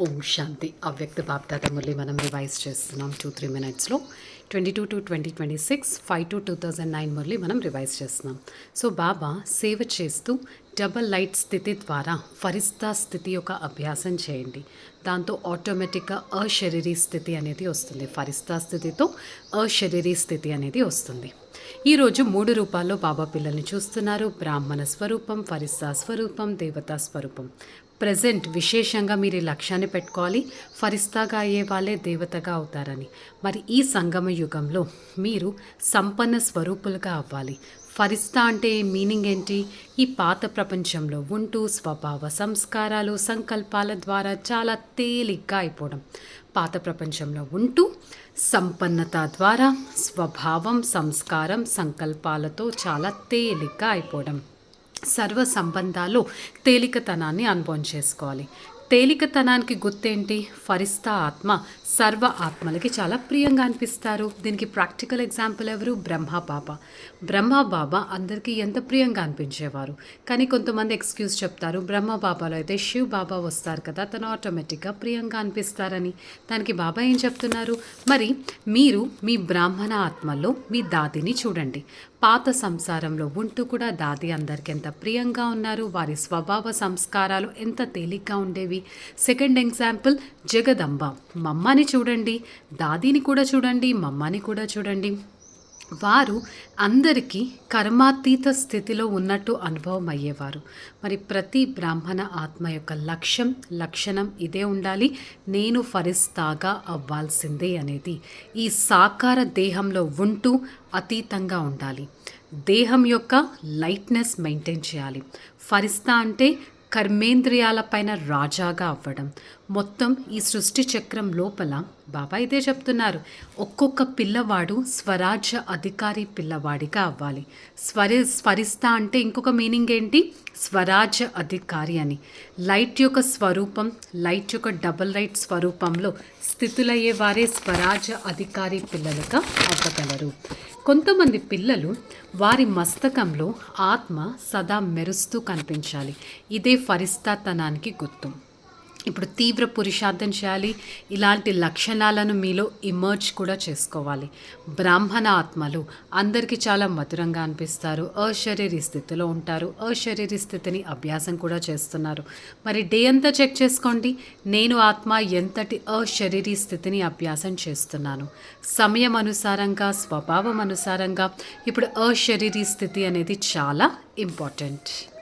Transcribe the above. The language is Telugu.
ఓం శాంతి అవ్యక్త బాప్దాత మురళి మనం రివైజ్ చేస్తున్నాం 2-3 మినిట్స్లో 22-2026 5-2009 మురళి మనం రివైజ్ చేస్తున్నాం. సో బాబా సేవ చేస్తూ డబల్ లైట్ స్థితి ద్వారా ఫరిస్తా స్థితి యొక్క అభ్యాసం చేయండి. దాంతో ఆటోమేటిక్గా అశరీరీ స్థితి అనేది వస్తుంది. ఫరిస్తా స్థితితో అశరీరీ స్థితి అనేది వస్తుంది. ఈరోజు 3 రూపాల్లో బాబా పిల్లల్ని చూస్తున్నారు. బ్రాహ్మణ స్వరూపం, ఫరిస్తా స్వరూపం, దేవతా స్వరూపం. ప్రజెంట్ విశేషంగా మీరు ఈ లక్ష్యాన్ని పెట్టుకోవాలి, ఫరిస్తాగా అయ్యే వాళ్ళే దేవతగా అవుతారని. మరి ఈ సంగమ యుగంలో మీరు సంపన్న స్వరూపులుగా అవ్వాలి. ఫరిస్తా అంటే మీనింగ్ ఏంటి? ఈ పాత ప్రపంచంలో ఉంటూ స్వభావ సంస్కారాలు సంకల్పాల ద్వారా చాలా తేలిగ్గా అయిపోవడం. పాత ప్రపంచంలో ఉంటూ సంపన్నత ద్వారా స్వభావం సంస్కారం సంకల్పాలతో చాలా తేలిగ్గా అయిపోవడం. సర్వ సంబంధాలు తేలికతనాన్ని అనుభవం చేసుకోవాలి. తేలికతనానికి గుర్తేంటి? ఫరిస్తా ఆత్మ సర్వ ఆత్మలకి చాలా ప్రియంగా అనిపిస్తారు. దీనికి ప్రాక్టికల్ ఎగ్జాంపుల్ ఎవరు? బ్రహ్మ బాబా అందరికీ ఎంత ప్రియంగా అనిపించేవారు. కానీ కొంతమంది ఎక్స్క్యూజ్ చెప్తారు, బ్రహ్మ బాబాలో అయితే శివ్ బాబా వస్తారు కదా, తను ఆటోమేటిక్గా ప్రియంగా అనిపిస్తారని. దానికి బాబా ఏం చెప్తున్నారు? మరి మీరు మీ బ్రాహ్మణ ఆత్మలో మీ దాదిని చూడండి. పాత సంసారంలో ఉంటూ కూడా దాది అందరికి ఎంత ప్రియంగా ఉన్నారు, వారి స్వభావ సంస్కారాలు ఎంత తేలిగ్గా ఉండేవి. Second example Jagadamba. మమ్మని చూడండి, దాదిని కూడా చూడండి, మమ్మని కూడా చూడండి. వారు అందరికీ కర్మాతీత స్థితిలో ఉన్నట్టు అనుభవం అయ్యేవారు. మరి ప్రతి బ్రాహ్మణ ఆత్మ యొక్క లక్షణం ఇదే ఉండాలి, నేను ఫరిస్తాగా అవ్వాల్సిందే అనేది. ఈ సాకార దేహంలో ఉంటూ అతీతంగా ఉండాలి. దేహం యొక్క లైట్నెస్ మెయింటైన్ చేయాలి. ఫరిస్తా అంటే కర్మేంద్రియాలపైన రాజాగా అవ్వడం. మొత్తం ఈ సృష్టి చక్రం లోపల బాబా ఇదే చెప్తున్నారు, ఒక్కొక్క పిల్లవాడు స్వరాజ్య అధికారి పిల్లవాడిగా అవ్వాలి. స్వరిస్తా అంటే ఇంకొక మీనింగ్ ఏంటి? స్వరాజ్య అధికారి అని. లైట్ యొక్క స్వరూపం, లైట్ యొక్క డబుల్ లైట్ స్వరూపంలో స్థితులయ్యే వారే స్వరాజ్య అధికారి పిల్లలుగా అవ్వగలరు. కొంతమంది పిల్లలు వారి మస్తకంలో ఆత్మ సదా మెరుస్తూ కనిపించాలి. ఇదే ఫరిస్తాతనానికి గుర్తు. ఇప్పుడు తీవ్ర పురుషార్థం చేయాలి. ఇలాంటి లక్షణాలను మీలో ఇమర్జ్ కూడా చేసుకోవాలి. బ్రాహ్మణ ఆత్మలు అందరికీ చాలా మధురంగా అనిపిస్తారు, అశరీరీ స్థితిలో ఉంటారు, అశరీరీ స్థితిని అభ్యాసం కూడా చేస్తున్నారు. మరి డే అంతా చెక్ చేసుకోండి, నేను ఆత్మ ఎంతటి అశరీరీ స్థితిని అభ్యాసం చేస్తున్నాను. సమయం అనుసారంగా స్వభావం అనుసారంగా ఇప్పుడు అశరీరీ స్థితి అనేది చాలా ఇంపార్టెంట్.